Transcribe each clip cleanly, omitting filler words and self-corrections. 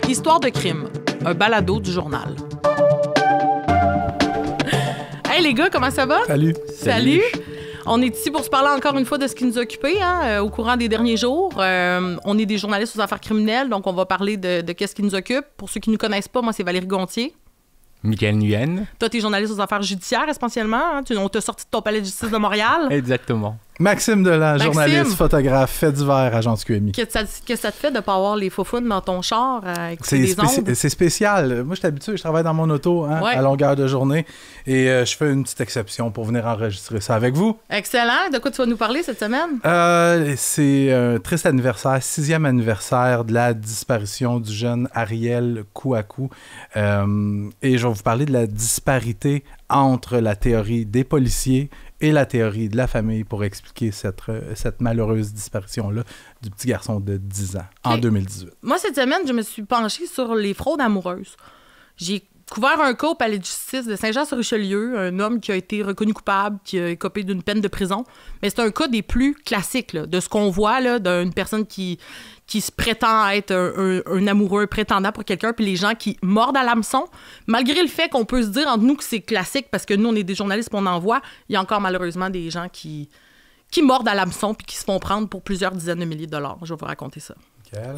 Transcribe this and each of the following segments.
Histoire de crime, un balado du journal. Hey les gars, comment ça va? Salut. Salut. On est ici pour se parler encore une fois de ce qui nous a occupés au courant des derniers jours. On est des journalistes aux affaires criminelles, donc on va parler de qu'est-ce qui nous occupe. Pour ceux qui ne nous connaissent pas, moi c'est Valérie Gontier. Michael Nguyen. Toi, t'es journaliste aux affaires judiciaires essentiellement. On t'a sorti de ton palais de justice de Montréal. Exactement. Maxime Delan, journaliste, photographe, fait divers, agence QMI. Qu'est-ce que ça te fait de ne pas avoir les faufounes dans ton char à écouter des ondes? C'est spécial. Moi, je suis habitué, je travaille dans mon auto à longueur de journée et je fais une petite exception pour venir enregistrer ça avec vous. Excellent. De quoi tu vas nous parler cette semaine? C'est un triste anniversaire, 6e anniversaire de la disparition du jeune Ariel Kouakou. Et je vais vous parler de la disparité entre la théorie des policiers et la théorie de la famille pour expliquer cette malheureuse disparition-là du petit garçon de 10 ans en 2018. Moi, cette semaine, je me suis penchée sur les fraudes amoureuses. J'ai couvert un cas au palais de justice de Saint-Jean-sur-Richelieu, un homme qui a été reconnu coupable, qui a écopé d'une peine de prison. Mais c'est un cas des plus classiques, là, de ce qu'on voit, là, d'une personne qui se prétend être un amoureux, un prétendant pour quelqu'un, puis les gens qui mordent à l'hameçon. Malgré le fait qu'on peut se dire entre nous que c'est classique, parce que nous, on est des journalistes, puis on en voit, il y a encore malheureusement des gens qui mordent à l'hameçon puis qui se font prendre pour plusieurs dizaines de milliers de dollars. Je vais vous raconter ça.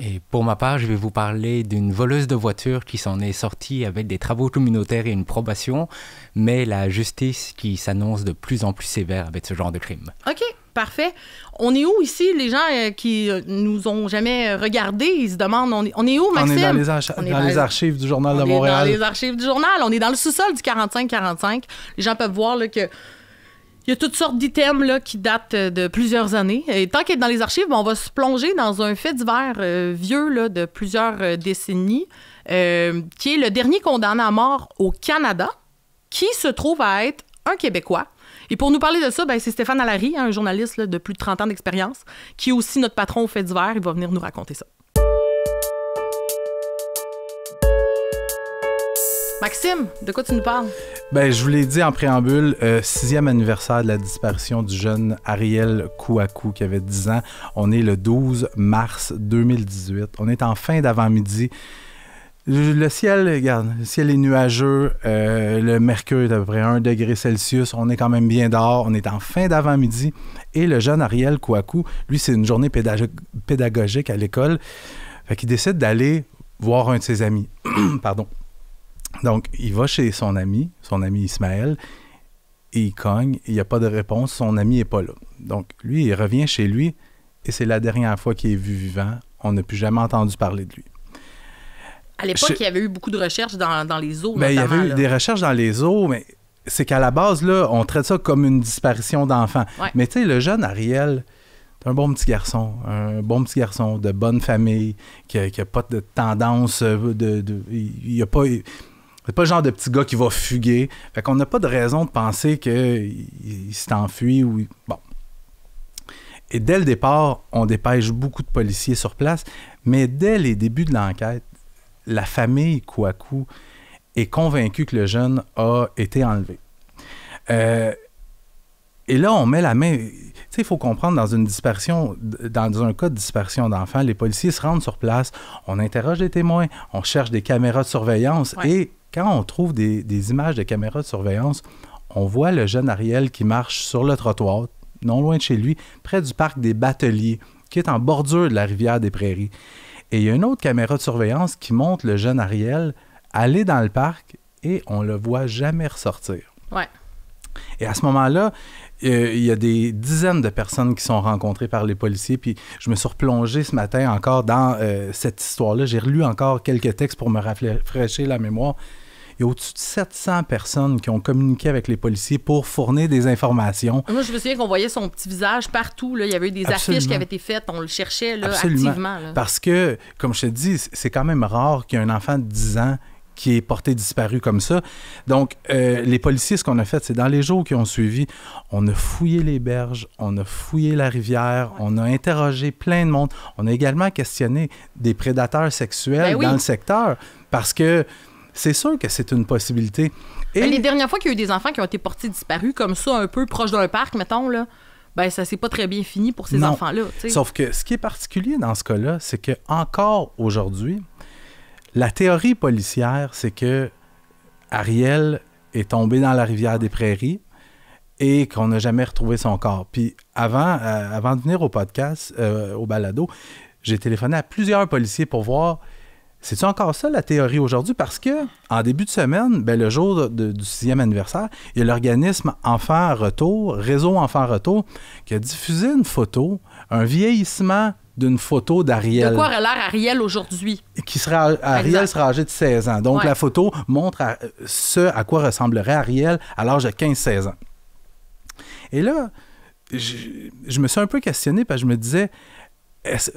Et pour ma part, je vais vous parler d'une voleuse de voiture qui s'en est sortie avec des travaux communautaires et une probation, mais la justice qui s'annonce de plus en plus sévère avec ce genre de crime. OK, parfait. On est où ici? Les gens qui nous ont jamais regardés, ils se demandent, on est où, Maxime? On est dans les archives du Journal de Montréal. On est dans les archives du journal. On est dans le sous-sol du 45-45. Les gens peuvent voir là, que il y a toutes sortes d'items là, qui datent de plusieurs années. Et tant qu'être dans les archives, on va se plonger dans un fait divers vieux là, de plusieurs décennies, qui est le dernier condamné à mort au Canada, qui se trouve à être un Québécois. Et pour nous parler de ça, c'est Stéphane Allary, un journaliste là, de plus de 30 ans d'expérience, qui est aussi notre patron au fait divers. Il va venir nous raconter ça. Maxime, de quoi tu nous parles? Je vous l'ai dit en préambule, 6e anniversaire de la disparition du jeune Ariel Kouakou qui avait 10 ans. On est le 12 mars 2018. On est en fin d'avant-midi. Le ciel, regarde, le ciel est nuageux. Le mercure est à peu près 1 degré Celsius. On est quand même bien dehors. On est en fin d'avant-midi. Et le jeune Ariel Kouakou, lui, c'est une journée pédagogique à l'école. Fait qu'il décide d'aller voir un de ses amis. Pardon. Donc, il va chez son ami Ismaël, et il cogne, il n'y a pas de réponse, son ami n'est pas là. Donc, lui, il revient chez lui, et c'est la dernière fois qu'il est vu vivant. On n'a plus jamais entendu parler de lui. À l'époque, il y avait eu beaucoup de recherches dans les eaux, il y avait eu des recherches dans les eaux, mais c'est qu'à la base, là, on traite ça comme une disparition d'enfant. Ouais. Mais tu sais, le jeune Ariel, c'est un bon petit garçon de bonne famille, qui n'a pas de tendance, il n'y a pas... C'est pas le genre de petit gars qui va fuguer. Fait qu'on n'a pas de raison de penser qu'il s'est enfui ou... Bon. Et dès le départ, on dépêche beaucoup de policiers sur place, mais dès les débuts de l'enquête, la famille Kouakou est convaincue que le jeune a été enlevé. Et là, on met la main... Tu sais, il faut comprendre, dans un cas de disparition d'enfants, les policiers se rendent sur place, on interroge les témoins, on cherche des caméras de surveillance et... Quand on trouve des images de caméras de surveillance, on voit le jeune Ariel qui marche sur le trottoir, non loin de chez lui, près du parc des Bateliers, qui est en bordure de la rivière des Prairies. Et il y a une autre caméra de surveillance qui montre le jeune Ariel aller dans le parc et on le voit jamais ressortir. Ouais. Et à ce moment-là, il y a des dizaines de personnes qui sont rencontrées par les policiers. Puis je me suis replongé ce matin encore dans cette histoire-là. J'ai relu encore quelques textes pour me rafraîchir la mémoire. Il y a au-dessus de 700 personnes qui ont communiqué avec les policiers pour fournir des informations. Moi, je me souviens qu'on voyait son petit visage partout. Là. Il y avait eu des affiches qui avaient été faites. On le cherchait là, activement. Là. Parce que, comme je te dis, c'est quand même rare qu'il y ait un enfant de 10 ans qui est porté disparu comme ça. Donc, les policiers, ce qu'on a fait, c'est dans les jours qui ont suivi, on a fouillé les berges, on a fouillé la rivière, on a interrogé plein de monde. On a également questionné des prédateurs sexuels dans le secteur parce que c'est sûr que c'est une possibilité. Et les dernières fois qu'il y a eu des enfants qui ont été portés disparus comme ça, un peu proche d'un parc, mettons, là, ben ça s'est pas très bien fini pour ces Non. enfants-là. Tu sais. Sauf que ce qui est particulier dans ce cas-là, c'est que encore aujourd'hui, la théorie policière, c'est que Ariel est tombé dans la rivière des Prairies et qu'on n'a jamais retrouvé son corps. Puis avant de venir au podcast, au balado, j'ai téléphoné à plusieurs policiers pour voir, c'est-tu encore ça la théorie aujourd'hui? Parce que en début de semaine, ben, le jour du 6e anniversaire, il y a l'organisme Enfants Retour, Réseau Enfants Retour, qui a diffusé une photo, un vieillissement d'une photo d'Ariel. De quoi aurait l'air Ariel aujourd'hui? Ariel sera âgé de 16 ans. Donc, la photo montre ce à quoi ressemblerait Ariel à l'âge de 15-16 ans. Et là, je me suis un peu questionné parce que je me disais,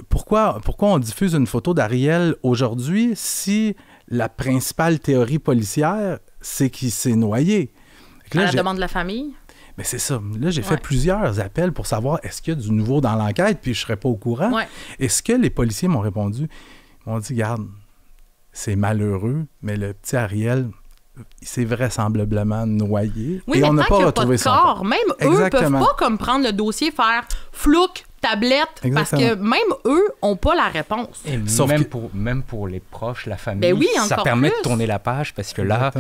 pourquoi on diffuse une photo d'Ariel aujourd'hui si la principale théorie policière, c'est qu'il s'est noyé? À la demande de la famille? Mais c'est ça. Là, j'ai fait plusieurs appels pour savoir est-ce qu'il y a du nouveau dans l'enquête, puis je ne serais pas au courant. Ouais. Et ce que les policiers m'ont répondu, ils m'ont dit, regarde, c'est malheureux, mais le petit Ariel, il s'est vraisemblablement noyé. Oui, et mais on n'a tant pas qu'il n'y a retrouvé pas de son corps, corps. même eux ne peuvent pas comme prendre le dossier, faire flouc, tablette, parce que même eux n'ont pas la réponse. Et Sauf même pour les proches, la famille, Ben oui, ça encore permet plus. de tourner la page parce que là,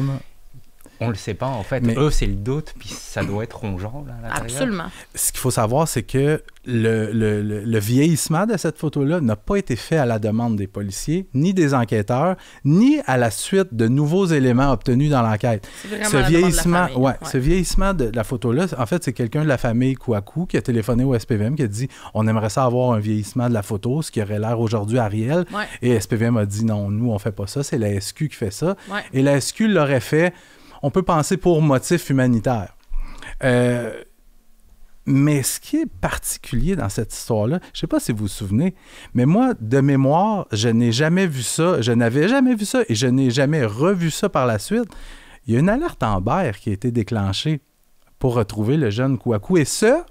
on le sait pas en fait. Mais- Eux, c'est le doute, puis ça doit être rongeant là, à l'intérieur. Absolument. Ce qu'il faut savoir, c'est que le vieillissement de cette photo-là n'a pas été fait à la demande des policiers, ni des enquêteurs, ni à la suite de nouveaux éléments obtenus dans l'enquête. C'est vraiment la demande de la famille. Ce vieillissement de la photo-là, en fait, c'est quelqu'un de la famille Kouakou qui a téléphoné au SPVM qui a dit « On aimerait ça avoir un vieillissement de la photo, ce qui aurait l'air aujourd'hui Ariel. Ouais. » Et SPVM a dit « Non, nous, on fait pas ça, c'est la SQ qui fait ça. Ouais. Et la SQ l'aurait fait, on peut penser pour motif humanitaire. Mais ce qui est particulier dans cette histoire-là, je ne sais pas si vous vous souvenez, mais moi, de mémoire, je n'ai jamais vu ça, je n'avais jamais vu ça et je n'ai jamais revu ça par la suite. Il y a une alerte Amber qui a été déclenchée pour retrouver le jeune Kouakou. Et ça,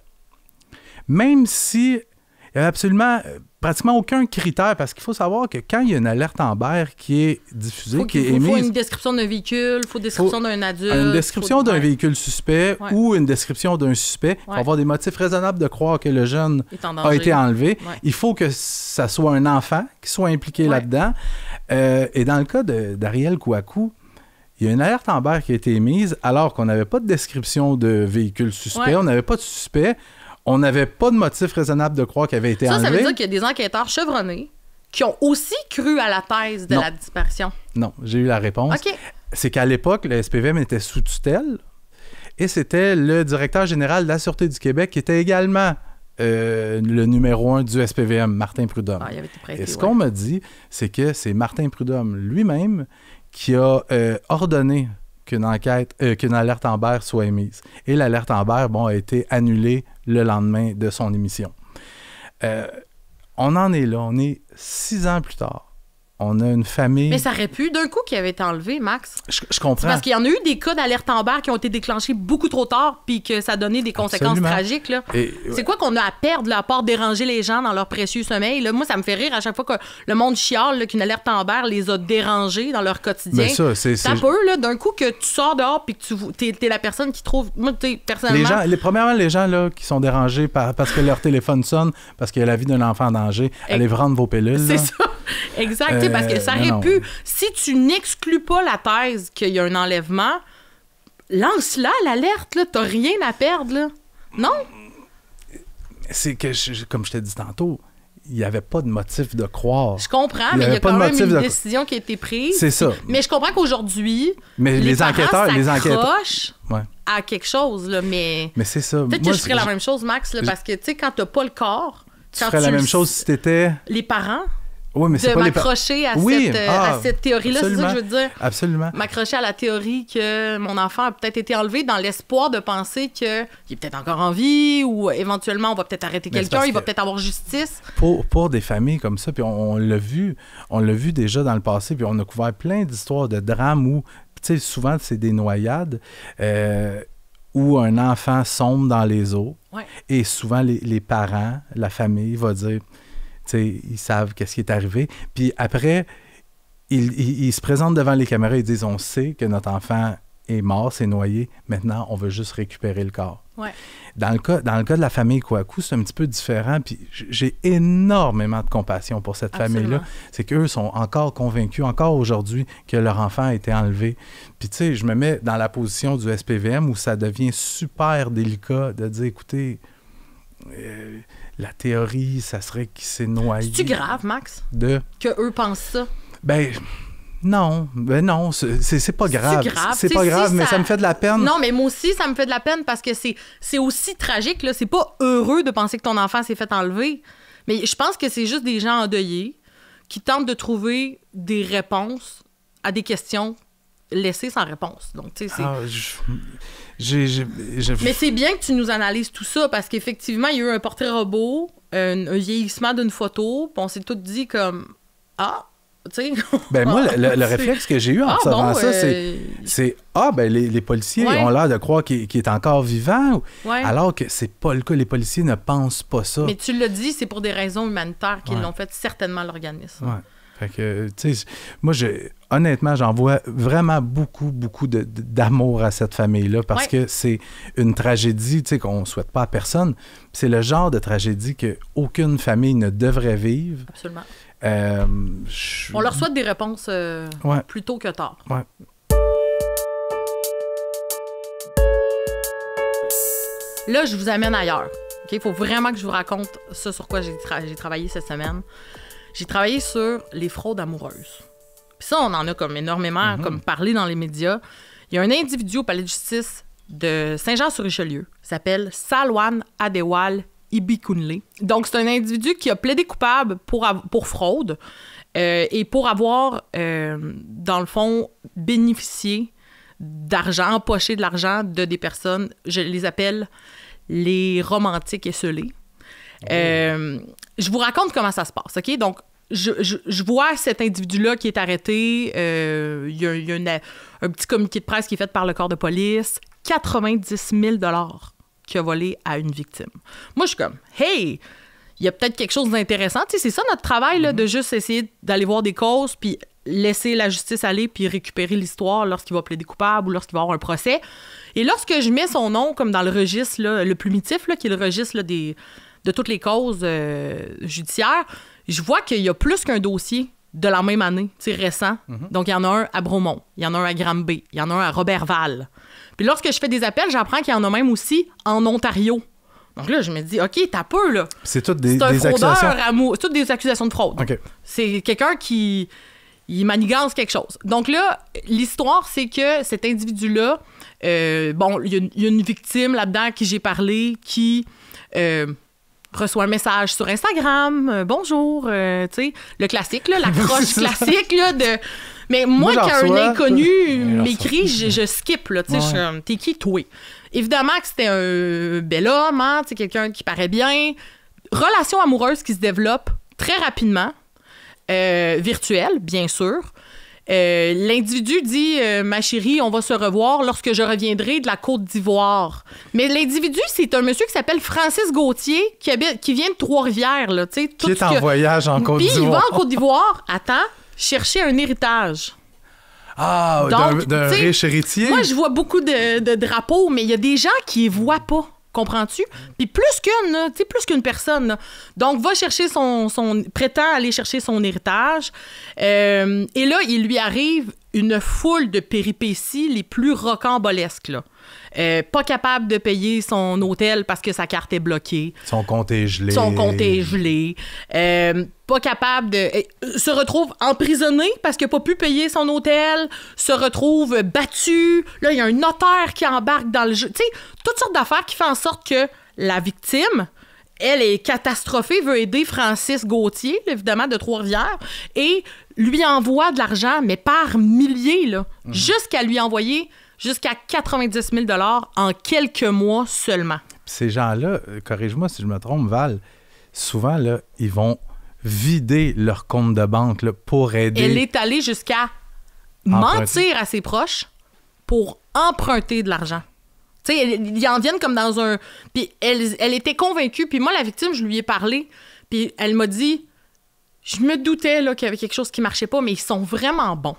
même si il n'y avait absolument pratiquement aucun critère, parce qu'il faut savoir que quand il y a une alerte Amber qui est diffusée, qui est Il faut émise... une description d'un véhicule, il faut une description d'un adulte. Une description d'un ouais. véhicule suspect Ouais. ou une description d'un suspect. Il faut avoir des motifs raisonnables de croire que le jeune est en a danger. été enlevé. Ouais. Il faut que ça soit un enfant qui soit impliqué là-dedans. Et dans le cas d'Ariel Kouakou, il y a une alerte Amber qui a été émise alors qu'on n'avait pas de description de véhicule suspect, Ouais. on n'avait pas de suspect, on n'avait pas de motif raisonnable de croire qu'il avait été Ça enlevé. veut dire qu'il y a des enquêteurs chevronnés qui ont aussi cru à la thèse de Non. la disparition. Non, j'ai eu la réponse. OK. C'est qu'à l'époque, le SPVM était sous tutelle et c'était le directeur général de la Sûreté du Québec qui était également le numéro 1 du SPVM, Martin Prudhomme. Ah, il avait été prêté, Et ce qu'on m'a dit, c'est que c'est Martin Prudhomme lui-même qui a ordonné qu'une alerte Amber soit émise. Et l'alerte Amber, a été annulée le lendemain de son émission. On en est là, on est 6 ans plus tard. On a une famille... Mais ça aurait pu, d'un coup, qui avait été enlevé, Max. Je C'est comprends. parce qu'il y en a eu des cas d'alerte Amber qui ont été déclenchés beaucoup trop tard puis que ça a donné des conséquences Absolument. tragiques. Là. Et- C'est quoi qu'on a à perdre, là, à part déranger les gens dans leur précieux sommeil? Là? Moi, ça me fait rire à chaque fois que le monde chiale là, qu'une alerte Amber les a dérangés dans leur quotidien. Mais ça, c'est... peu, là, d'un coup, que tu sors dehors puis que t'es la personne qui trouve... Moi, personnellement... Premièrement, les gens là, qui sont dérangés parce que leur téléphone sonne, parce qu'il y a la vie d'un enfant en danger, allez prendre vos pilules. C'est là. ça. Exact. Tu sais, parce que ça non, aurait non. pu... Si tu n'exclus pas la thèse qu'il y a un enlèvement, lance-la, l'alerte, là. T'as rien à perdre, là. Non? C'est que, comme je t'ai dit tantôt, il n'y avait pas de motif de croire. Je comprends, Il y mais il y avait a pas quand de même motif une de- décision qui a été prise. C'est ça. Mais je comprends qu'aujourd'hui, Mais les parents enquêteurs... s'accrochent Ouais. à quelque chose, là, mais... Mais c'est ça. Peut-être Moi, que je ferais la même chose, Max, là, parce que, tu sais, quand t'as pas le corps... Tu quand ferais la le même chose sais- si t'étais... Les parents, Oui, mais c'est de pas les m'accrocher à, Oui, à cette théorie-là, c'est ça absolument. que je veux dire. Absolument. M'accrocher à la théorie que mon enfant a peut-être été enlevé dans l'espoir de penser qu'il est peut-être encore en vie ou éventuellement on va peut-être arrêter Mais c'est quelqu'un, parce il va que- peut-être avoir justice. Pour des familles comme ça, puis on l'a vu déjà dans le passé, puis on a couvert plein d'histoires de drames où, tu sais, souvent c'est des noyades, où un enfant sombre dans les eaux, Ouais. et souvent les parents, la famille va dire, tu sais, ils savent qu'est-ce qui est arrivé, puis après, ils se présentent devant les caméras et disent, on sait que notre enfant est mort, c'est noyé. Maintenant, on veut juste récupérer le corps. Ouais. Dans le cas de la famille Kouakou, c'est un petit peu différent. Puis j'ai énormément de compassion pour cette famille-là. C'est qu'eux sont encore convaincus, encore aujourd'hui, que leur enfant a été enlevé. Puis tu sais, je me mets dans la position du SPVM où ça devient super délicat de dire, écoutez, la théorie, ça serait qu'il s'est noyé. C'est-tu grave, Max? Que eux pensent ça? Non, c'est pas grave. C'est pas grave, mais ça me fait de la peine. Non, mais moi aussi, ça me fait de la peine parce que c'est aussi tragique, là. C'est pas heureux de penser que ton enfant s'est fait enlever. Mais je pense que c'est juste des gens endeuillés qui tentent de trouver des réponses à des questions laissées sans réponse. Donc, tu sais, c'est... Mais c'est bien que tu nous analyses tout ça parce qu'effectivement, il y a eu un portrait robot, un vieillissement d'une photo, puis on s'est tous dit comme... moi, le réflexe que j'ai eu en observant ça, c'est les policiers ont l'air de croire qu'il est encore vivant, alors que c'est pas le cas. Les policiers ne pensent pas ça. Mais tu l'as dit, c'est pour des raisons humanitaires qu'ils l'ont fait, certainement l'organisme. Ouais. Fait que, tu sais, moi, honnêtement, j'en vois vraiment beaucoup d'amour à cette famille-là parce que c'est une tragédie, tu sais, qu'on ne souhaite pas à personne. C'est le genre de tragédie qu'aucune famille ne devrait vivre. Absolument. On leur souhaite des réponses plus tôt que tard. Ouais. Là, je vous amène ailleurs. Il faut vraiment que je vous raconte ça sur quoi j'ai travaillé cette semaine. J'ai travaillé sur les fraudes amoureuses. Puis ça, on en a comme énormément comme parlé dans les médias. Il y a un individu au palais de justice de Saint-Jean-sur-Richelieu qui s'appelle Salwan Adewale Ibikunle. Donc, c'est un individu qui a plaidé coupable pour fraude et pour avoir, dans le fond, bénéficié d'argent, empoché de l'argent de des personnes, je les appelle les romantiques esselés. Je vous raconte comment ça se passe, OK? Donc, je vois cet individu-là qui est arrêté. Il y a un petit communiqué de presse qui est fait par le corps de police. 90 000 qu'il a volé à une victime. Moi, je suis comme, hey, il y a peut-être quelque chose d'intéressant. Tu sais, c'est ça notre travail, là, de juste essayer d'aller voir des causes, puis laisser la justice aller, puis récupérer l'histoire lorsqu'il va plaider coupable ou lorsqu'il va avoir un procès. Et lorsque je mets son nom comme dans le registre là, le plumitif, là, qui est le registre là, de toutes les causes judiciaires, je vois qu'il y a plus qu'un dossier de la même année, tu sais, récent. Donc, il y en a un à Bromont, il y en a un à Granby, il y en a un à Robertval. Puis lorsque je fais des appels, j'apprends qu'il y en a même aussi en Ontario. Donc là, je me dis, OK, t'as peu, là. C'est toutes des accusations. C'est toutes des accusations de fraude. Okay. C'est quelqu'un qui manigance quelque chose. Donc là, l'histoire, c'est que cet individu-là, il y a une victime là-dedans à qui j'ai parlé qui reçoit un message sur Instagram, bonjour, tu sais, le classique, là, la croche classique, là, de... Mais moi quand un inconnu m'écrit, je skip, là, tu sais, je suis comme, t'es qui, toi? Évidemment que c'était un bel homme, hein, tu sais, quelqu'un qui paraît bien. Relation amoureuse qui se développe très rapidement, virtuelle, bien sûr. L'individu dit ma chérie, on va se revoir lorsque je reviendrai de la Côte d'Ivoire. Mais l'individu, c'est un monsieur qui s'appelle Francis Gauthier qui vient de Trois-Rivières, là, tu sais, qui est en voyage en Côte d'Ivoire. Puis il va en Côte d'Ivoire, chercher un héritage. Ah, d'un riche héritier. Moi, je vois beaucoup de drapeaux, mais il y a des gens qui les voient pas. Comprends-tu? Puis plus qu'une personne. Là. Donc, va chercher prétend aller chercher son héritage. Et là, il lui arrive une foule de péripéties les plus rocambolesques, là. Pas capable de payer son hôtel parce que sa carte est bloquée. Son compte est gelé. Pas capable de... se retrouve emprisonné parce qu'il n'a pas pu payer son hôtel. Se retrouve battu. Là, il y a un notaire qui embarque dans le jeu. Tu sais, toutes sortes d'affaires qui font en sorte que la victime, elle est catastrophée, veut aider Francis Gauthier, évidemment, de Trois-Rivières, et lui envoie de l'argent, mais par milliers, là, jusqu'à lui envoyer... jusqu'à 90 000 $ en quelques mois seulement. Ces gens-là, corrige-moi si je me trompe, Val, souvent, là, ils vont vider leur compte de banque là, pour aider... Elle est allée jusqu'à mentir à ses proches pour emprunter de l'argent. Tu sais, ils en viennent comme dans un... Puis elle était convaincue, puis moi, la victime, je lui ai parlé, puis elle m'a dit... Je me doutais là, qu'il y avait quelque chose qui marchait pas, mais ils sont vraiment bons.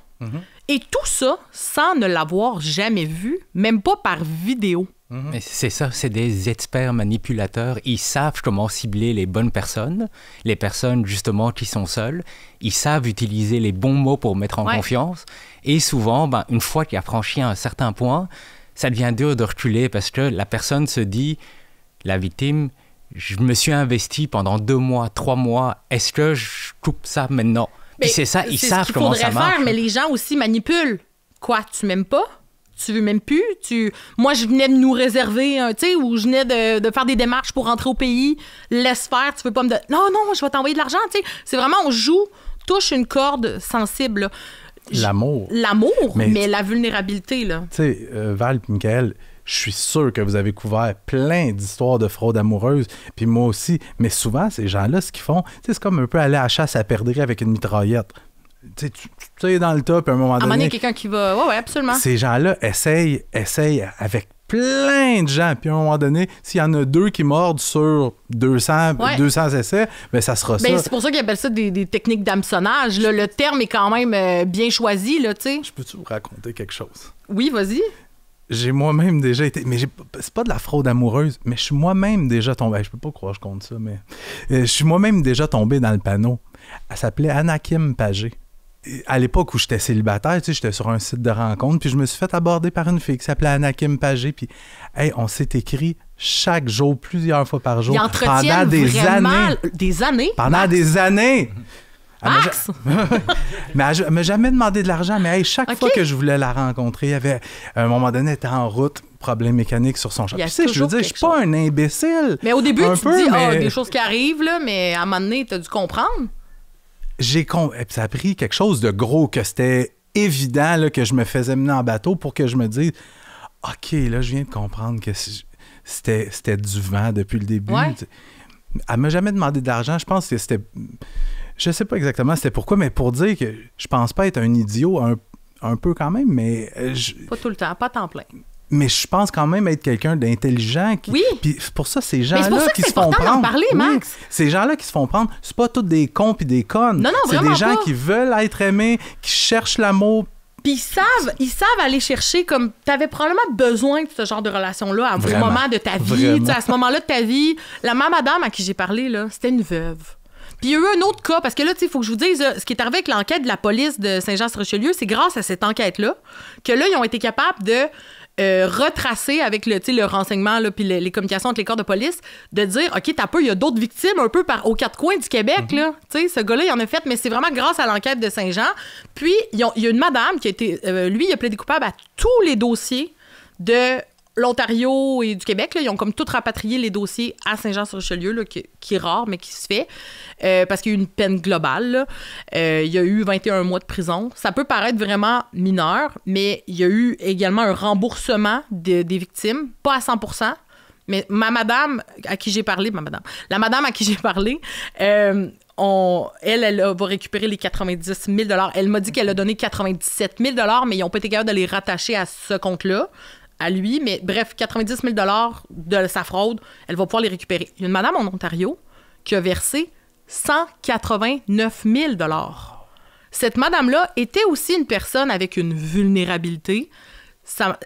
Et tout ça sans ne l'avoir jamais vu, même pas par vidéo. Mais c'est ça, c'est des experts manipulateurs. Ils savent comment cibler les bonnes personnes, les personnes justement qui sont seules. Ils savent utiliser les bons mots pour mettre en confiance. Et souvent, une fois qu'il a franchi un certain point, ça devient dur de reculer parce que la personne se dit, la victime, je me suis investi pendant 2 mois, 3 mois, est-ce que je coupe ça maintenant? Puis c'est ça, ils savent comment ça marche. Faire, mais les gens aussi manipulent. Quoi, tu m'aimes pas? Tu veux même plus? Moi, je venais de nous réserver, ou je venais de faire des démarches pour rentrer au pays. Laisse faire, tu veux pas me donner... Non, je vais t'envoyer de l'argent, C'est vraiment, on touche une corde sensible, là. L'amour. Mais la vulnérabilité, là. Tu sais, Val et Michael, je suis sûr que vous avez couvert plein d'histoires de fraude amoureuse, puis moi aussi. Mais souvent, ces gens-là, ce qu'ils font, c'est comme un peu aller à la chasse à perdrix avec une mitraillette. Tu sais, dans le top, à un moment donné... À un moment donné, quelqu'un qui va... Oui, absolument. Ces gens-là essayent avec plein de gens. Puis à un moment donné, s'il y en a 2 qui mordent sur 200 essais, bien, ça sera ça. C'est pour ça qu'ils appellent ça des techniques d'hameçonnage. Là. Le terme est quand même bien choisi, là, tu sais. Je peux-tu vous raconter quelque chose? Oui, vas-y. J'ai moi-même déjà été... Mais c'est pas de la fraude amoureuse, mais je suis moi-même déjà tombé... Je peux pas croire que je compte ça, mais... Je suis moi-même déjà tombé dans le panneau. Elle s'appelait Anakim Pagé. À l'époque où j'étais célibataire, j'étais sur un site de rencontre, puis je me suis fait aborder par une fille qui s'appelait Anakim Pagé, puis on s'est écrit chaque jour, plusieurs fois par jour, pendant des années. Des années? Pendant Max. Des années! Max! Mais elle m'a jamais demandé de l'argent, mais chaque fois que je voulais la rencontrer, il y avait, à un moment donné, elle était en route, problème mécanique sur son char. Tu sais, je veux dire, je suis pas un imbécile. Mais au début, tu te dis, des choses qui arrivent, là, mais à un moment donné, tu as dû comprendre. Ça a pris quelque chose de gros, que c'était évident là, que je me faisais mener en bateau pour que je me dise OK, là, je viens de comprendre que c'était du vent depuis le début. Ouais. Elle m'a jamais demandé de l'argent. Je pense que c'était... Je sais pas exactement c'était pourquoi, mais pour dire que je pense pas être un idiot, un peu quand même, mais... Pas tout le temps, pas à temps plein. Mais je pense quand même être quelqu'un d'intelligent. Oui. Puis c'est pour ça, ces gens-là qui se font prendre... Parler, Max. Oui, ces gens-là qui se font prendre, c'est pas tous des cons puis des connes. Non, c'est des gens qui veulent être aimés, qui cherchent l'amour. Puis ils savent aller chercher, comme t'avais probablement besoin de ce genre de relation-là à un moment de ta vie. À ce moment-là de ta vie, la madame à qui j'ai parlé, là, c'était une veuve. Puis il y a eu un autre cas, parce que là, il faut que je vous dise, ce qui est arrivé avec l'enquête de la police de Saint-Jean-sur-Richelieu, c'est grâce à cette enquête-là que là, ils ont été capables de retracer avec le renseignement puis les communications entre les corps de police, de dire, OK, il y a d'autres victimes un peu aux 4 coins du Québec. Là. Ce gars-là, il en a fait, mais c'est vraiment grâce à l'enquête de Saint-Jean. Puis, il y a une madame qui a été... lui, il a plaidé coupable à tous les dossiers de l'Ontario et du Québec. Là, ils ont comme tout rapatrié les dossiers à Saint-Jean-sur-Richelieu, là, qui est rare, mais qui se fait, parce qu'il y a eu une peine globale. Là. Il y a eu 21 mois de prison. Ça peut paraître vraiment mineur, mais il y a eu également un remboursement des victimes, pas à 100%, mais la madame à qui j'ai parlé, elle va récupérer les 90 000 $. Elle m'a dit qu'elle a donné 97 000 $, mais ils n'ont pas été capables de les rattacher à ce compte-là, à lui. Mais bref, 90 000 $ de sa fraude, elle va pouvoir les récupérer. Il y a une madame en Ontario qui a versé 189 000 $. Cette madame-là était aussi une personne avec une vulnérabilité.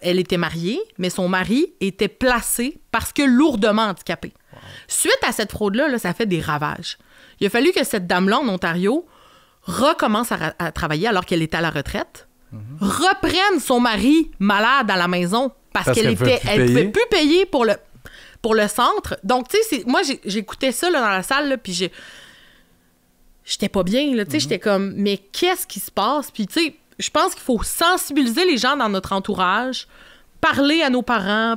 Elle était mariée, mais son mari était placé parce que lourdement handicapé. Wow. Suite à cette fraude-là, ça fait des ravages. Il a fallu que cette dame-là, en Ontario, recommence à travailler alors qu'elle était à la retraite, reprenne son mari malade à la maison parce qu'elle pouvait plus payer pour le centre. Donc, tu sais, moi, j'écoutais ça là, dans la salle, là, puis j'étais pas bien, là, tu sais, j'étais comme, mais qu'est-ce qui se passe? Puis, tu sais, je pense qu'il faut sensibiliser les gens dans notre entourage, parler à nos parents,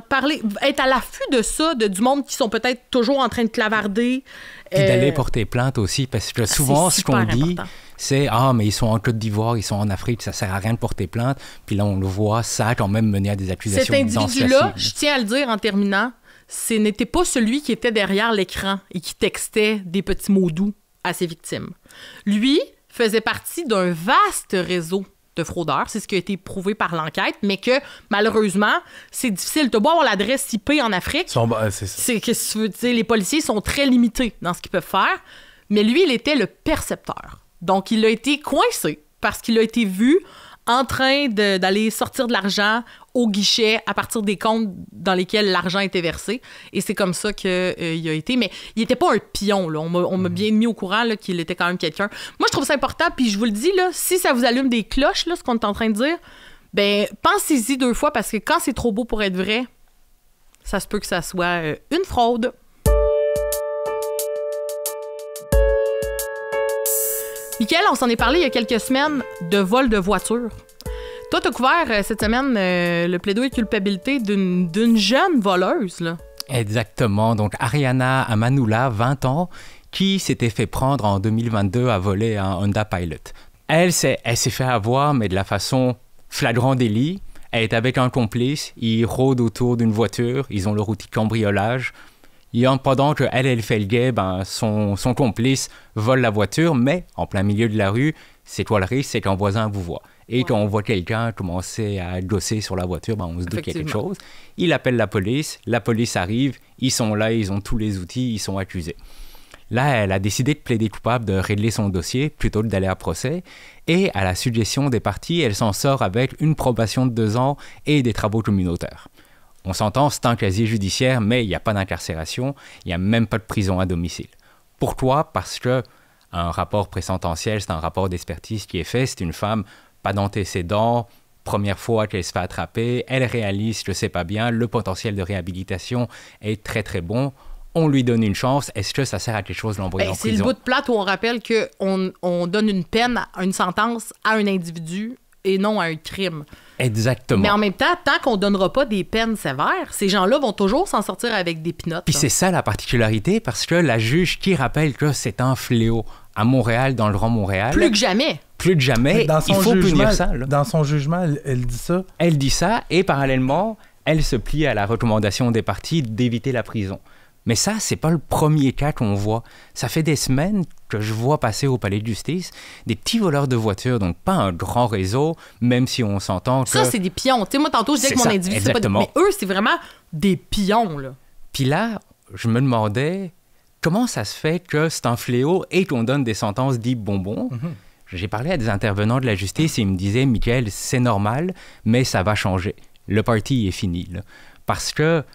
être à l'affût de ça, du monde qui sont peut-être toujours en train de clavarder. Puis d'aller porter plainte aussi, parce que souvent, ce qu'on dit, c'est « Ah, mais ils sont en Côte d'Ivoire, ils sont en Afrique, ça sert à rien de porter plainte. » Puis là, on le voit, ça a quand même mené à des accusations. Cet individu-là, je tiens à le dire en terminant, ce n'était pas celui qui était derrière l'écran et qui textait des petits mots doux à ses victimes. Lui faisait partie d'un vaste réseau de fraudeurs, c'est ce qui a été prouvé par l'enquête, mais que, malheureusement, c'est difficile. Tu as beau avoir l'adresse IP en Afrique, c'est que les policiers sont très limités dans ce qu'ils peuvent faire, mais lui, il était le percepteur. Donc, il a été coincé parce qu'il a été vu en train d'aller sortir de l'argent au guichet à partir des comptes dans lesquels l'argent était versé. Et c'est comme ça qu'il a été. Mais il n'était pas un pion, là. On m'a bien mis au courant là, qu'il était quand même quelqu'un. Moi, je trouve ça important, puis je vous le dis, là, si ça vous allume des cloches, là, ce qu'on est en train de dire, ben pensez-y 2 fois, parce que quand c'est trop beau pour être vrai, ça se peut que ça soit une fraude. Mickaël, on s'en est parlé il y a quelques semaines de vol de voiture. Toi, tu as couvert cette semaine le plaidoyer de culpabilité d'une jeune voleuse, là. Exactement. Donc, Ariana Amanula, 20 ans, qui s'était fait prendre en 2022 à voler un Honda Pilot. Elle s'est fait avoir, mais de la façon flagrant délit. Elle est avec un complice. Ils rôdent autour d'une voiture. Ils ont leur outil de cambriolage. Et pendant qu'elle fait le guet, son complice vole la voiture, mais en plein milieu de la rue, c'est quoi le risque? C'est qu'un voisin vous voit. Et quand on voit quelqu'un commencer à gosser sur la voiture, on se doute qu'il y a quelque chose. Il appelle la police arrive, ils sont là, ils ont tous les outils, ils sont accusés. Là, elle a décidé de plaider coupable, de régler son dossier plutôt que d'aller à procès. Et à la suggestion des parties, elle s'en sort avec une probation de 2 ans et des travaux communautaires. On s'entend, c'est un casier judiciaire, mais il n'y a pas d'incarcération, il n'y a même pas de prison à domicile. Pourquoi? Parce que un rapport présententiel, c'est un rapport d'expertise qui est fait, c'est une femme, pas d'antécédents, première fois qu'elle se fait attraper, elle réalise que c'est pas bien, le potentiel de réhabilitation est très très bon, on lui donne une chance, est-ce que ça sert à quelque chose de l'envoyer en prison? C'est le bout de plate où on rappelle qu'on donne une peine, une sentence à un individu et non à un crime. Exactement. Mais en même temps, tant qu'on ne donnera pas des peines sévères, ces gens-là vont toujours s'en sortir avec des pinottes. Puis c'est ça la particularité, parce que la juge qui rappelle que c'est un fléau à Montréal, dans le Grand Montréal... Plus que jamais. Plus que jamais, il faut punir ça. Là. Dans son jugement, elle dit ça? Elle dit ça, et parallèlement, elle se plie à la recommandation des parties d'éviter la prison. Mais ça, c'est pas le premier cas qu'on voit. Ça fait des semaines que je vois passer au palais de justice des petits voleurs de voitures, donc pas un grand réseau, même si on s'entend que... Ça, c'est des pions. Tu sais, moi, tantôt, je disais que mon individu, c'est pas des... Mais eux, c'est vraiment des pions, là. Puis là, je me demandais comment ça se fait que c'est un fléau et qu'on donne des sentences dites bonbons. J'ai parlé à des intervenants de la justice et ils me disaient « Mickaël, c'est normal, mais ça va changer. Le party est fini. » Parce que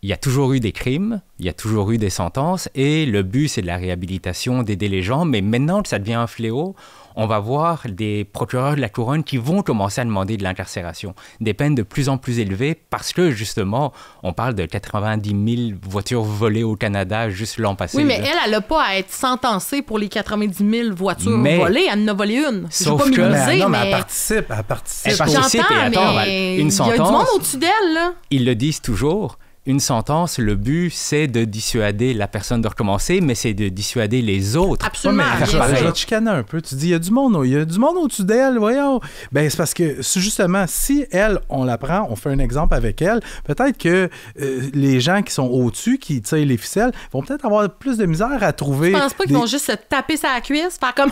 il y a toujours eu des crimes, il y a toujours eu des sentences, et le but, c'est de la réhabilitation, d'aider les gens. Mais maintenant que ça devient un fléau, on va voir des procureurs de la Couronne qui vont commencer à demander de l'incarcération. Des peines de plus en plus élevées, parce que, justement, on parle de 90 000 voitures volées au Canada juste l'an passé. Oui, mais elle n'a pas à être sentencée pour les 90 000 voitures volées. Elle en a volé une. Je ne veux pas minimiser, mais... Elle participe. Elle participe. J'entends, mais une sentence, il y a du monde au-dessus d'elle, là. Ils le disent toujours. Une sentence, le but, c'est de dissuader la personne de recommencer, mais c'est de dissuader les autres. Absolument. Je vais te chicaner un peu. Tu dis, il y a du monde au-dessus d'elle, voyons. Ben, c'est parce que, justement, si elle, on la prend, on fait un exemple avec elle, peut-être que les gens qui sont au-dessus, qui tirent les ficelles, vont peut-être avoir plus de misère à trouver... Je pense pas qu'ils vont juste se taper sa cuisse, faire comme...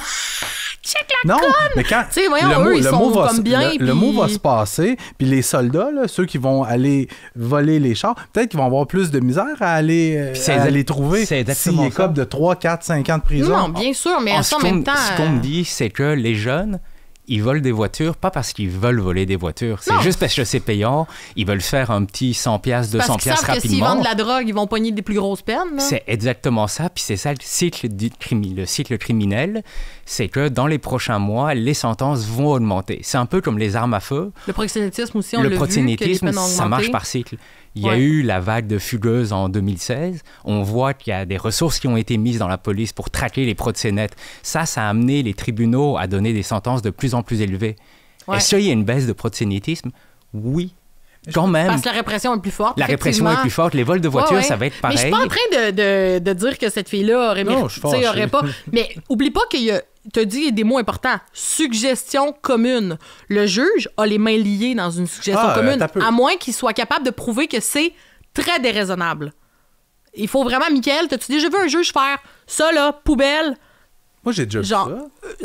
Check la conne! Mais quand le mot va se passer, puis les soldats, là, ceux qui vont aller voler les chars, peut-être qu'ils vont avoir plus de misère à aller les trouver s'ils écopent de 3, 4, 5 ans de prison. Non, bien sûr, mais en même temps... Ce qu'on me dit, c'est que les jeunes, ils volent des voitures, pas parce qu'ils veulent voler des voitures. C'est juste parce que c'est payant. Ils veulent faire un petit 100$, 200$ rapidement. Parce qu'ils savent que s'ils vendent de la drogue, ils vont pogner des plus grosses peines. Là. C'est exactement ça. Puis c'est ça le cycle criminel. C'est que dans les prochains mois, les sentences vont augmenter. C'est un peu comme les armes à feu. Le proxénétisme aussi, on l'a vu, que les peines ont augmenté. Ça marche par cycle. Il y a eu la vague de fugueuses en 2016. On voit qu'il y a des ressources qui ont été mises dans la police pour traquer les proxénètes. Ça a amené les tribunaux à donner des sentences de plus en plus élevées. Est-ce qu'il y a une baisse de proxénétisme? Oui. Quand même. Parce que la répression est plus forte. La répression est plus forte. Les vols de voitures, ça va être pareil. Mais je suis pas en train de dire que cette fille-là aurait mérité, aurait pas. Mais oublie pas qu'il y a, tu as dit des mots importants. Suggestion commune. Le juge a les mains liées dans une suggestion commune, à moins qu'il soit capable de prouver que c'est très déraisonnable. Il faut vraiment, Mickaël, t'as-tu déjà vu un juge faire ça, là, poubelle? Moi, j'ai déjà vu ça.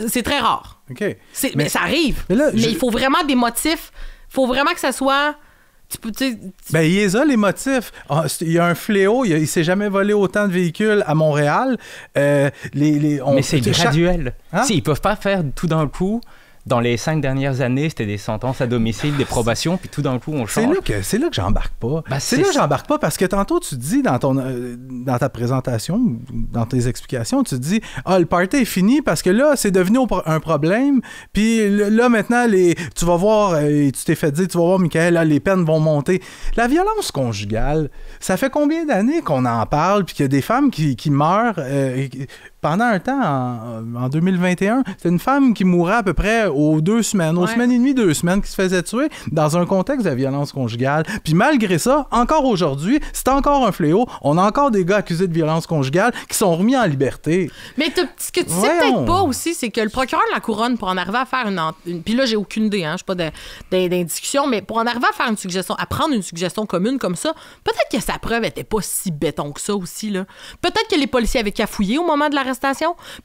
C'est très rare. OK. Mais ça arrive. Mais il faut vraiment des motifs. Il faut vraiment que ça soit... Ben, il y a les motifs. Il y a un fléau. Il ne s'est jamais volé autant de véhicules à Montréal. Mais c'est graduel. Ils ne peuvent pas faire tout d'un coup Dans les 5 dernières années, c'était des sentences à domicile, des probations, puis tout d'un coup, on change. C'est là que j'embarque pas. C'est là que j'embarque pas parce que tantôt, tu dis dans ta présentation, dans tes explications, tu dis « Ah, le party est fini parce que là, c'est devenu un problème. Puis là, maintenant, tu vas voir, tu t'es fait dire, tu vas voir, Michael, là, les peines vont monter. » La violence conjugale, ça fait combien d'années qu'on en parle puis qu'il y a des femmes qui meurent pendant un temps, en 2021, c'est une femme qui mourait à peu près aux 2 semaines, aux semaines et demie, 2 semaines, qui se faisait tuer dans un contexte de violence conjugale. Puis malgré ça, encore aujourd'hui, c'est encore un fléau. On a encore des gars accusés de violence conjugale qui sont remis en liberté. Mais ce que tu sais peut-être pas aussi, c'est que le procureur de la Couronne, pour en arriver à faire puis là, j'ai aucune idée, je suis pas d'indiscussion, mais pour en arriver à faire une suggestion, à prendre une suggestion commune comme ça, peut-être que sa preuve était pas si béton que ça aussi, là. Peut-être que les policiers avaient cafouillé au moment de l'arrestation.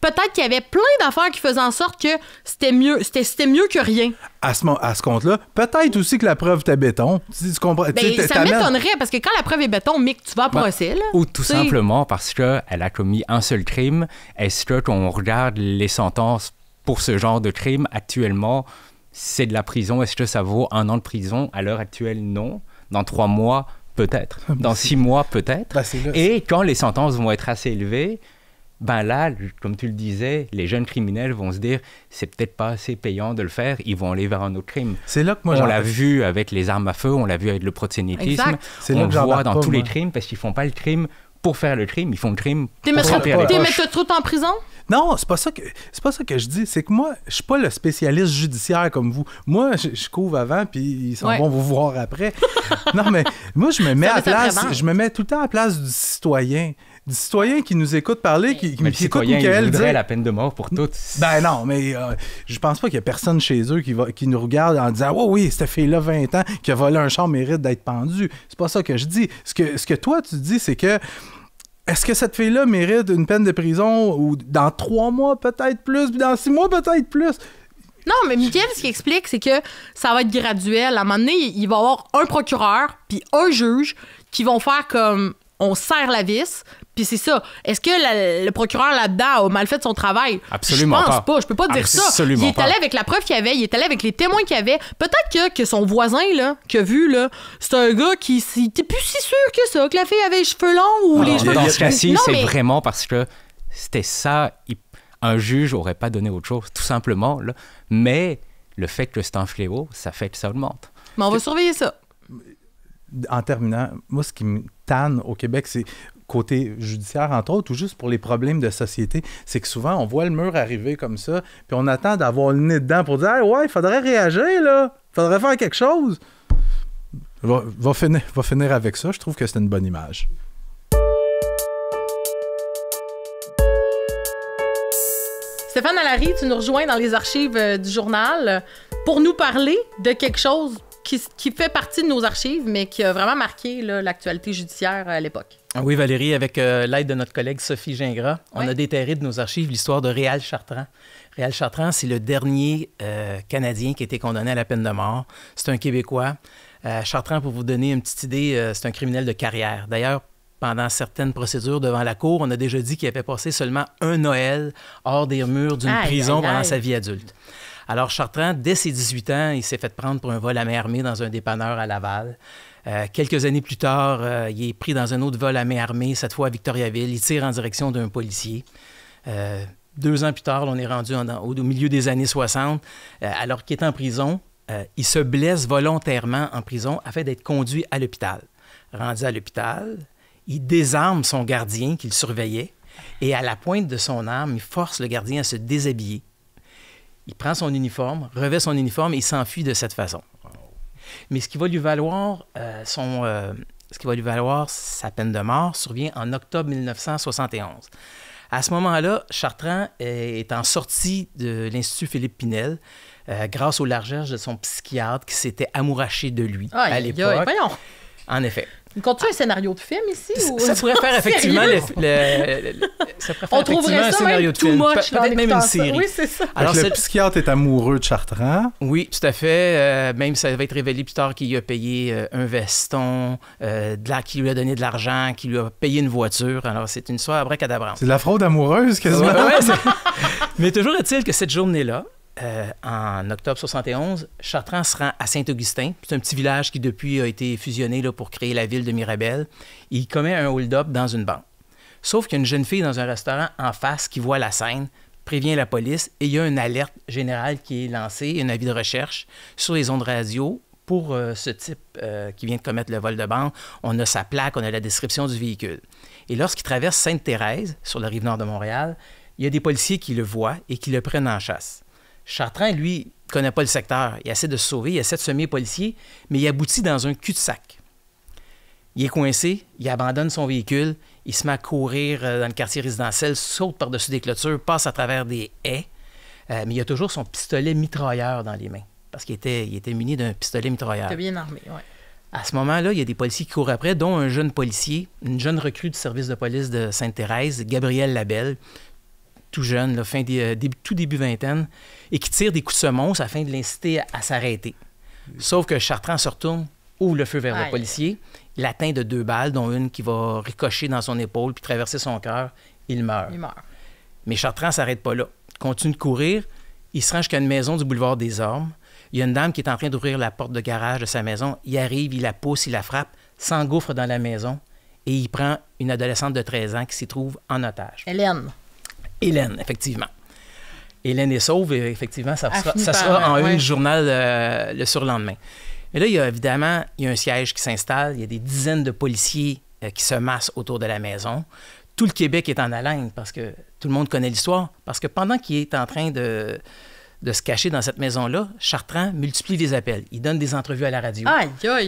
Peut-être qu'il y avait plein d'affaires qui faisaient en sorte que c'était mieux que rien. À ce compte-là, peut-être aussi que la preuve était béton. Tu comprends? Ça m'étonnerait, parce que quand la preuve est béton, Mick, tu vas à procès, là. Ou tout simplement parce qu'elle a commis un seul crime. Est-ce que quand on regarde les sentences pour ce genre de crime, actuellement, c'est de la prison? Est-ce que ça vaut 1 an de prison? À l'heure actuelle, non. Dans 3 mois, peut-être. Dans 6 mois, peut-être. Et quand les sentences vont être assez élevées, ben là, comme tu le disais, les jeunes criminels vont se dire c'est peut-être pas assez payant de le faire, ils vont aller vers un autre crime. C'est là que moi on l'a vu avec les armes à feu, on l'a vu avec le proxénétisme, on le voit dans tous les crimes parce qu'ils font pas le crime pour faire le crime, ils font le crime pour remplir les poches. T'es mettre trop en prison? Non, c'est pas ça que je dis. C'est que moi, je suis pas le spécialiste judiciaire comme vous. Moi, je couvre avant, puis ils s'en vont vous voir après. Non, mais moi, je me mets tout le temps à la place du citoyen. Du citoyen qui nous écoute parler, qui écoute Michael dire la peine de mort pour toutes. Ben non, mais je pense pas qu'il y a personne chez eux qui nous regarde en disant « Oh oui, cette fille-là, 20 ans, qui a volé un char mérite d'être pendue. » C'est pas ça que je dis. Ce que toi, tu dis, c'est que est-ce que cette fille-là mérite une peine de prison ou dans 3 mois, peut-être plus, puis dans 6 mois, peut-être plus? Non, mais Michael, ce qu'il explique, c'est que ça va être graduel. À un moment donné, il va y avoir un procureur puis un juge qui vont faire comme on serre la vis. Puis c'est ça. Est-ce que le procureur là-dedans a mal fait son travail? Absolument Je pense pas. Je peux pas dire ça. Il est allé avec la preuve qu'il y avait. Il est allé avec les témoins qu'il y avait. Peut-être que son voisin, là, qui a vu, là, c'est un gars qui était plus si sûr que ça, que la fille avait les cheveux longs ou les cheveux... Dans ce cas-ci, c'est vraiment parce que c'était ça. Un juge aurait pas donné autre chose, tout simplement. Là. Mais le fait que c'est un fléau, ça fait que ça augmente. Mais on va surveiller ça. En terminant, moi, ce qui me tanne au Québec, c'est côté judiciaire, entre autres, ou juste pour les problèmes de société, c'est que souvent, on voit le mur arriver comme ça, puis on attend d'avoir le nez dedans pour dire hey, « Ouais, il faudrait réagir, là! Il faudrait faire quelque chose! » Va finir avec ça. Je trouve que c'est une bonne image. Stéphane Allary, tu nous rejoins dans les archives du journal pour nous parler de quelque chose qui fait partie de nos archives, mais qui a vraiment marqué l'actualité judiciaire à l'époque. Oui, Valérie, avec l'aide de notre collègue Sophie Gingras, on a déterré de nos archives l'histoire de Réal Chartrand. Réal Chartrand, c'est le dernier Canadien qui a été condamné à la peine de mort. C'est un Québécois. Chartrand, pour vous donner une petite idée, c'est un criminel de carrière. D'ailleurs, pendant certaines procédures devant la cour, on a déjà dit qu'il avait passé seulement un Noël hors des murs d'une prison pendant sa vie adulte. Alors, Chartrand, dès ses 18 ans, il s'est fait prendre pour un vol à main armée dans un dépanneur à Laval. Quelques années plus tard, il est pris dans un autre vol à main armée, cette fois à Victoriaville. Il tire en direction d'un policier. 2 ans plus tard, on est rendu au milieu des années 60. Alors qu'il est en prison, il se blesse volontairement en prison afin d'être conduit à l'hôpital. Rendu à l'hôpital, il désarme son gardien qui le surveillait et à la pointe de son arme, il force le gardien à se déshabiller. Il prend son uniforme, revêt son uniforme et il s'enfuit de cette façon. Mais ce qui va lui valoir sa peine de mort survient en octobre 1971. À ce moment-là, Chartrand est en sortie de l'Institut Philippe Pinel grâce aux largesses de son psychiatre qui s'était amouraché de lui à l'époque. En effet. Comptes-tu un scénario de film ici? Ça pourrait faire effectivement on trouverait un scénario de film. Peut-être même une série. Oui, c'est ça. Alors, le psychiatre est amoureux de Chartrand. Oui, tout à fait. Même ça va être révélé plus tard qu'il a payé un veston, qu'il lui a donné de l'argent, qu'il lui a payé une voiture. Alors, c'est une histoire abracadabrante. C'est de la fraude amoureuse, quasiment. Ouais, mais toujours est-il que cette journée-là, en octobre 71, Chartrand se rend à Saint-Augustin. C'est un petit village qui, depuis, a été fusionné là, pour créer la ville de Mirabel. Il commet un hold-up dans une banque. Sauf qu'il y a une jeune fille dans un restaurant en face qui voit la scène, prévient la police et il y a une alerte générale qui est lancée, un avis de recherche sur les ondes radio pour ce type qui vient de commettre le vol de banque. On a sa plaque, on a la description du véhicule. Et lorsqu'il traverse Sainte-Thérèse, sur la rive nord de Montréal, il y a des policiers qui le voient et qui le prennent en chasse. Chartrand, lui, ne connaît pas le secteur. Il essaie de se sauver, il essaie de semer les policiers, mais il aboutit dans un cul-de-sac. Il est coincé, il abandonne son véhicule, il se met à courir dans le quartier résidentiel, saute par-dessus des clôtures, passe à travers des haies, mais il a toujours son pistolet mitrailleur dans les mains, parce qu'il était muni d'un pistolet mitrailleur. Il était bien armé, oui. À ce moment-là, il y a des policiers qui courent après, dont un jeune policier, une jeune recrue du service de police de Sainte-Thérèse, Gabriel Labelle, tout jeune, là, tout début vingtaine, et qui tire des coups de semonce afin de l'inciter à s'arrêter. Sauf que Chartrand se retourne, ouvre le feu vers le policier, il atteint de 2 balles, dont une qui va ricocher dans son épaule puis traverser son cœur, il meurt. Mais Chartrand ne s'arrête pas là. Il continue de courir, il se rend jusqu'à une maison du boulevard des Ormes. Il y a une dame qui est en train d'ouvrir la porte de garage de sa maison. Il arrive, il la pousse, il la frappe, s'engouffre dans la maison et il prend une adolescente de 13 ans qui s'y trouve en otage. Hélène, effectivement. Hélène est sauve et effectivement, ça sera en une du journal le surlendemain. Mais là, il y a un siège qui s'installe, il y a des dizaines de policiers qui se massent autour de la maison. Tout le Québec est en haleine parce que tout le monde connaît l'histoire. Parce que pendant qu'il est en train de se cacher dans cette maison-là, Chartrand multiplie les appels. Il donne des entrevues à la radio.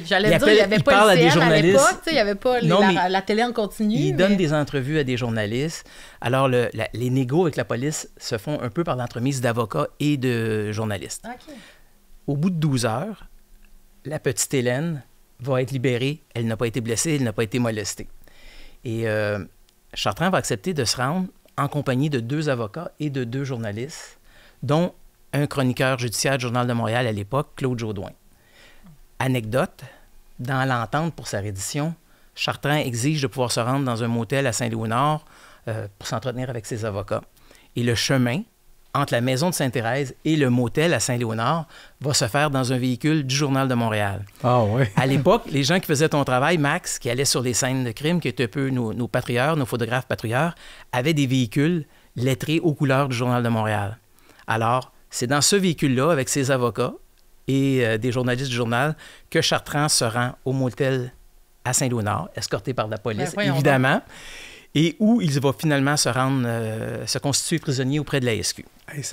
J'allais dire, il n'y avait pas le CN à l'époque, il n'y avait pas la télé en continu. Il donne des entrevues à des journalistes. Alors, les négos avec la police se font un peu par l'entremise d'avocats et de journalistes. Okay. Au bout de 12 heures, la petite Hélène va être libérée. Elle n'a pas été blessée, elle n'a pas été molestée. Et Chartrand va accepter de se rendre en compagnie de 2 avocats et de 2 journalistes, dont un chroniqueur judiciaire du Journal de Montréal à l'époque, Claude Jodoin. Anecdote, dans l'entente pour sa reddition, Chartrand exige de pouvoir se rendre dans un motel à Saint-Léonard pour s'entretenir avec ses avocats. Et le chemin entre la maison de Sainte-Thérèse et le motel à Saint-Léonard va se faire dans un véhicule du Journal de Montréal. Ah oui. À l'époque, les gens qui faisaient ton travail, Max, qui allaient sur les scènes de crime, qui étaient un peu nos patrouilleurs, nos photographes patrouilleurs, avaient des véhicules lettrés aux couleurs du Journal de Montréal. Alors, c'est dans ce véhicule-là, avec ses avocats et des journalistes du journal, que Chartrand se rend au motel à Saint-Léonard, escorté par la police, évidemment, et où il va finalement se constituer prisonnier auprès de la SQ. Hey,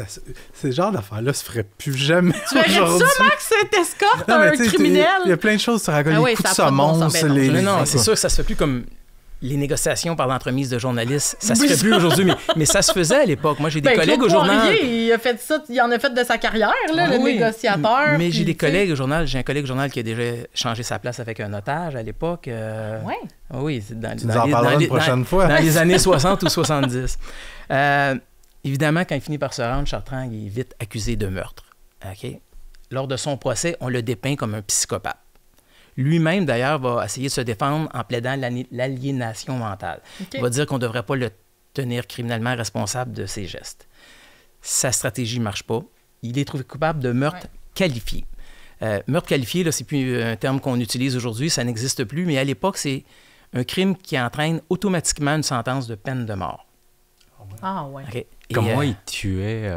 ces genres d'affaires-là se feraient plus jamais tu aujourd'hui. Ça, Max, t'escorte un criminel? Il y a plein de choses sur la gueule, les coups de semonce. Non, c'est sûr que ça se fait plus comme les négociations par l'entremise de journalistes. Ça se fait plus aujourd'hui, mais ça se faisait à l'époque. Moi, j'ai des collègues Claude au journal... Poirier, il a fait ça, il en a fait de sa carrière, là, le négociateur. Mais j'ai des collègues au journal. J'ai un collègue au journal qui a déjà changé sa place avec un otage à l'époque. Oui, c'est tu nous en parleras une prochaine fois. Dans les années 60 ou 70. Évidemment, quand il finit par se rendre, Chartrand il est vite accusé de meurtre. Okay? Lors de son procès, on le dépeint comme un psychopathe. Lui-même, d'ailleurs, va essayer de se défendre en plaidant l'aliénation mentale. Okay. Il va dire qu'on ne devrait pas le tenir criminellement responsable de ses gestes. Sa stratégie ne marche pas. Il est trouvé coupable de meurtre qualifié. Meurtre qualifié, là, c'est plus un terme qu'on utilise aujourd'hui, ça n'existe plus, mais à l'époque, c'est un crime qui entraîne automatiquement une sentence de peine de mort. Ah ouais. Okay. Comment il tuait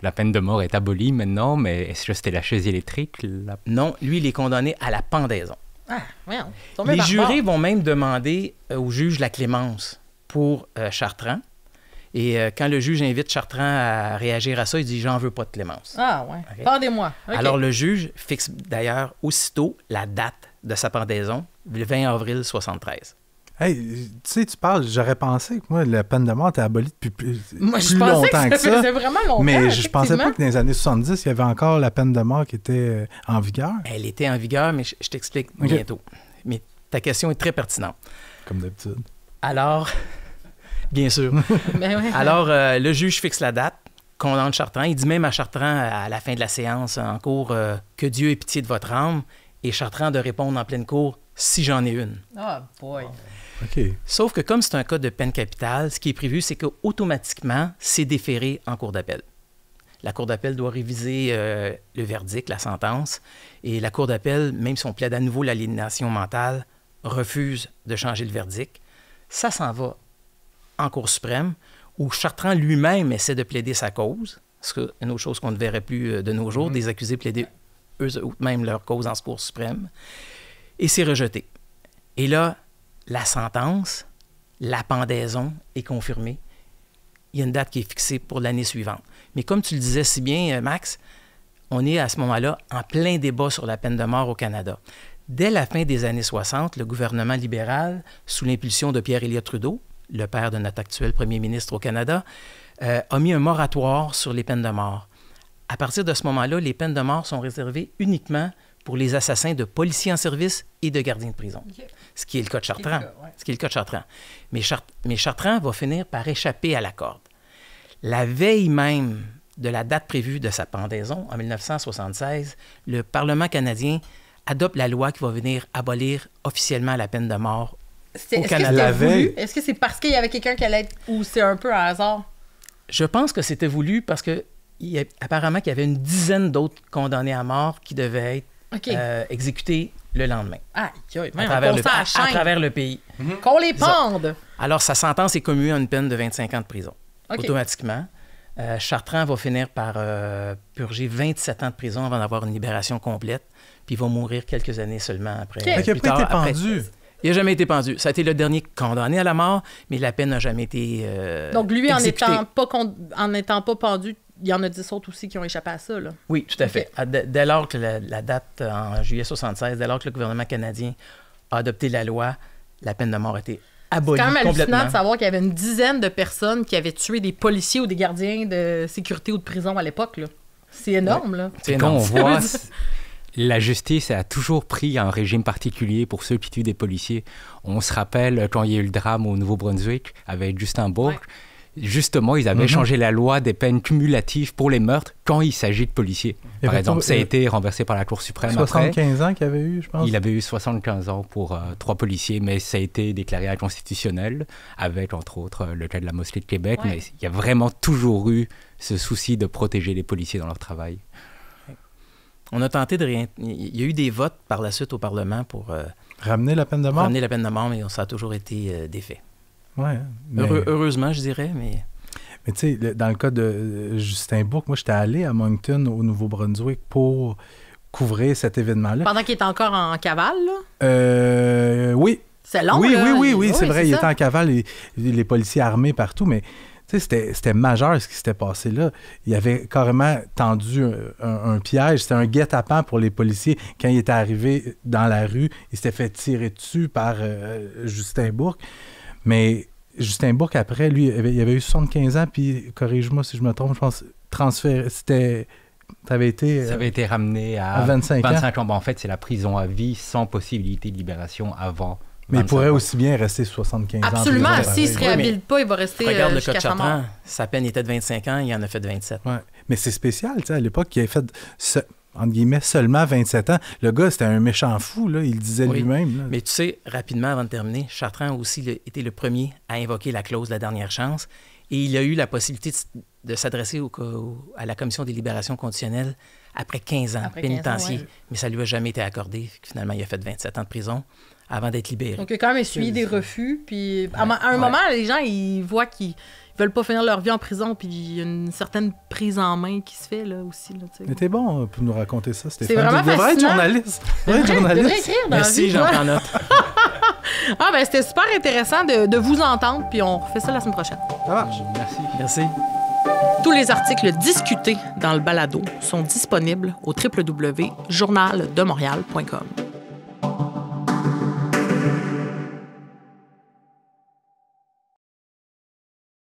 la peine de mort est abolie maintenant, mais est-ce que c'était la chaise électrique? Non, lui, il est condamné à la pendaison. Les jurés vont même demander au juge la clémence pour Chartrand. Et quand le juge invite Chartrand à réagir à ça, il dit « J'en veux pas de clémence ». Ah ouais, okay. Pendez-moi. Okay. Alors le juge fixe d'ailleurs aussitôt la date de sa pendaison, le 20 avril 1973. Hey, tu sais, tu parles, j'aurais pensé que moi, la peine de mort était abolie depuis plus longtemps que ça. Ça faisait vraiment longtemps. Mais je pensais pas que dans les années 70, il y avait encore la peine de mort qui était en vigueur. Elle était en vigueur, mais je t'explique bientôt. Mais ta question est très pertinente. Comme d'habitude. Alors, bien sûr. Alors, le juge fixe la date, condamne Chartrand. Il dit même à Chartrand, à la fin de la séance en cours, que Dieu ait pitié de votre âme. Et Chartrand de répondre en pleine cour, si j'en ai une. Ah, boy. Okay. Sauf que comme c'est un cas de peine capitale, ce qui est prévu, c'est qu'automatiquement, c'est déféré en cour d'appel. La Cour d'appel doit réviser le verdict, la sentence. Et la Cour d'appel, même si on plaide à nouveau l'aliénation mentale, refuse de changer le verdict. Ça s'en va en Cour suprême, où Chartrand lui-même essaie de plaider sa cause. C'est une autre chose qu'on ne verrait plus de nos jours, des accusés plaider eux-mêmes leur cause en Cour suprême. Et c'est rejeté. Et là, la sentence, la pendaison est confirmée. Il y a une date qui est fixée pour l'année suivante. Mais comme tu le disais si bien, Max, on est à ce moment-là en plein débat sur la peine de mort au Canada. Dès la fin des années 60, le gouvernement libéral, sous l'impulsion de Pierre Elliott Trudeau, le père de notre actuel premier ministre au Canada, a mis un moratoire sur les peines de mort. À partir de ce moment-là, les peines de mort sont réservées uniquement pour les assassins de policiers en service et de gardiens de prison. Okay. Ce qui est le cas de Chartrand. Ce qui est le cas de Chartrand. Mais Chartrand va finir par échapper à la corde. La veille même de la date prévue de sa pendaison, en 1976, le Parlement canadien adopte la loi qui va venir abolir officiellement la peine de mort au Canada. La veille. Est-ce que c'est parce qu'il y avait quelqu'un qui allait être... ou c'est un peu un hasard? Je pense que c'était voulu parce que apparemment qu'il y avait une dizaine d'autres condamnés à mort qui devaient être exécutés le lendemain. À travers le pays. Mm-hmm. Qu'on les pende! Alors, sa sentence est commue à une peine de 25 ans de prison. Automatiquement. Chartrand va finir par purger 27 ans de prison avant d'avoir une libération complète, puis il va mourir quelques années seulement après. Il n'a pas été pendu. Il n'a jamais été pendu. Ça a été le dernier condamné à la mort, mais la peine n'a jamais été Donc lui, exécutée. en n'étant pas pendu, il y en a 10 autres aussi qui ont échappé à ça, là. Oui, tout à fait. Dès lors que la date, en juillet 1976, dès lors que le gouvernement canadien a adopté la loi, la peine de mort a été abolie complètement. C'est quand même hallucinant de savoir qu'il y avait une dizaine de personnes qui avaient tué des policiers ou des gardiens de sécurité ou de prison à l'époque, là. C'est énorme, là. C'est quand on voit... La justice a toujours pris un régime particulier pour ceux qui tuent des policiers. On se rappelle quand il y a eu le drame au Nouveau-Brunswick avec Justin Bourque. Ouais. Justement, ils avaient changé la loi des peines cumulatives pour les meurtres quand il s'agit de policiers. Par exemple, ça a été renversé par la Cour suprême 75 ans qu'il avait eu, je pense. Il avait eu 75 ans pour 3 policiers, mais ça a été déclaré inconstitutionnel avec, entre autres, le cas de la Mosquée de Québec. Ouais. Mais il y a vraiment toujours eu ce souci de protéger les policiers dans leur travail. On a tenté de Il y a eu des votes par la suite au Parlement pour... ramener la peine de mort? Ramener la peine de mort, mais ça a toujours été défait. Ouais, mais... Heureusement, je dirais, mais... Mais tu sais, dans le cas de Justin Bourque, moi, j'étais allé à Moncton, au Nouveau-Brunswick, pour couvrir cet événement-là. Pendant qu'il était encore en cavale, là? Oui. C'est long, oui, là? Oui, c'est vrai. Il était en cavale, les policiers armés partout, mais... Tu sais, c'était majeur ce qui s'était passé là. Il avait carrément tendu un piège. C'était un guet-apens pour les policiers. Quand il était arrivé dans la rue, il s'était fait tirer dessus par Justin Bourque. Mais Justin Bourque, après, lui, il avait eu 75 ans, puis, corrige-moi si je me trompe, je pense, transféré, ça avait été ramené à 25 ans. Bon, en fait, c'est la prison à vie sans possibilité de libération avant. Mais il pourrait aussi bien rester 75 ans. Absolument. S'il ne se réhabilite pas, il va rester regarde jusqu'à le cas de sa mort. Chartrand. Sa peine était de 25 ans, il en a fait 27. Ouais. Mais c'est spécial, tu sais, à l'époque, il avait fait, entre guillemets, seulement 27 ans. Le gars, c'était un méchant fou, là, il le disait lui-même. Là. Mais tu sais, rapidement, avant de terminer, Chartrand a aussi été le premier à invoquer la clause de la dernière chance. Et il a eu la possibilité de s'adresser à la Commission des libérations conditionnelles après 15 ans pénitencier. Ouais. Mais ça ne lui a jamais été accordé. Finalement, il a fait 27 ans de prison avant d'être libéré. Donc, il a quand même essuyé des refus. Puis, à un moment, les gens, ils voient qu'ils veulent pas finir leur vie en prison, puis il y a une certaine prise en main qui se fait, là, aussi. Là, mais t'es bon pour nous raconter ça, Stéphane. C'est vraiment fascinant. Tu devrais être journaliste. Devrais écrire dans Merci, j'en prends note. C'était super intéressant de vous entendre, puis on refait ça la semaine prochaine. Ça marche. Merci. Tous les articles discutés dans le balado sont disponibles au www.journaldemontréal.com.